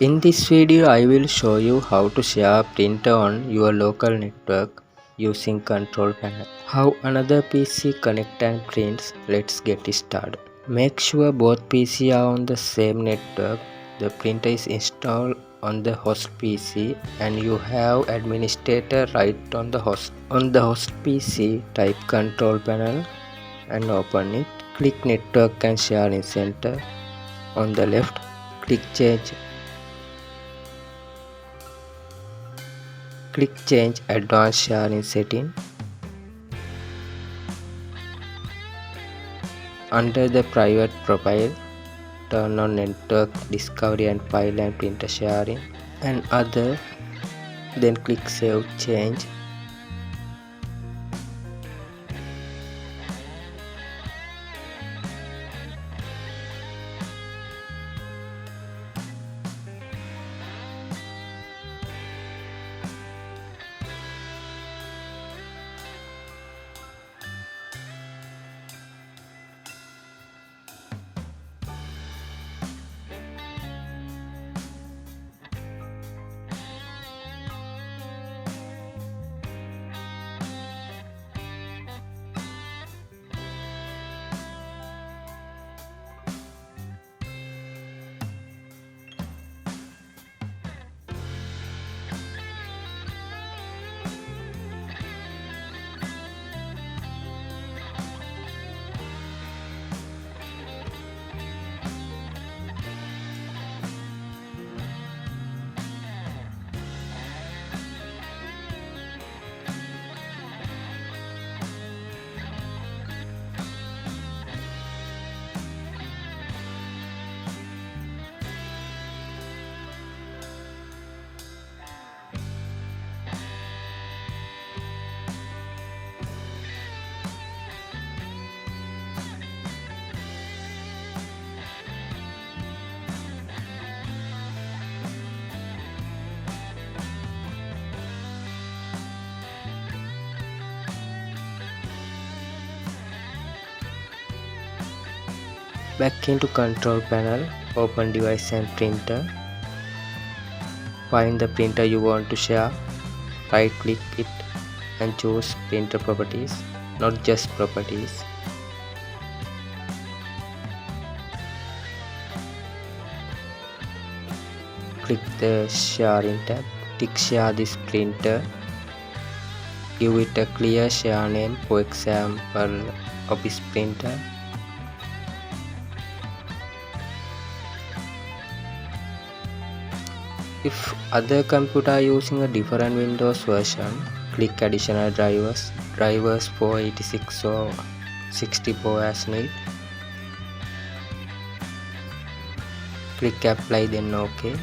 In this video, I will show you how to share printer on your local network using control panel. How another PC connect and prints. Let's get started. Make sure both PC are on the same network. The printer is installed on the host PC and you have administrator right on the host. On the host PC, type control panel and open it. Click network and share in center. On the left, click change advanced sharing setting. Under the private profile, turn on network discovery and file and printer sharing and other, then click save change. Back into control panel, open device and printer. Find the printer you want to share, right click it and choose printer properties, not just properties. Click the sharing tab, tick share this printer, give it a clear share name, for example office printer. If other computer are using a different Windows version, click additional drivers for 86 or 64 as need. Click apply, then OK.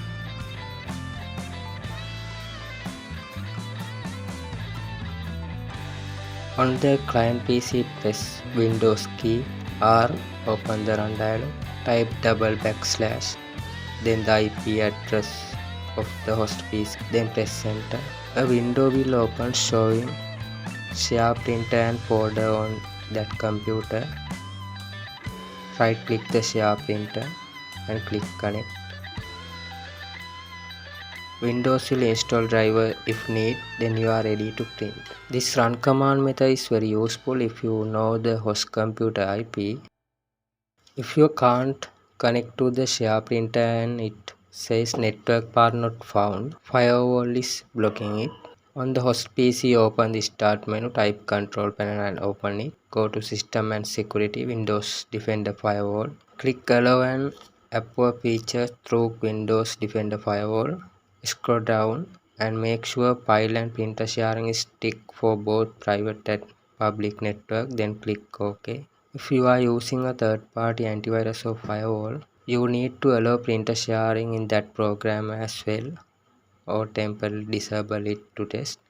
On the client PC, press Windows key R, open the run dialog, type /, then the IP address of the host PC, then press enter. A window will open showing share printer and folder on that computer. Right click the share printer and click connect. Windows will install driver if need, then you are ready to print. This run command method is very useful if you know the host computer IP. If you can't connect to the share printer and it says network path not found, firewall is blocking it. On the host PC, open the start menu, type control panel and open it. Go to system and security, Windows Defender Firewall. Click allow and approve feature through Windows Defender Firewall. Scroll down and make sure file and printer sharing is ticked for both private and public network, then click OK. If you are using a third-party antivirus or firewall, you need to allow printer sharing in that program as well, or temporarily disable it to test.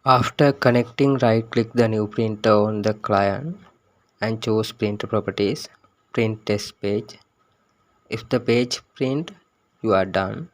After connecting, right-click the new printer on the client and choose printer properties, print test page. If the page print, you are done.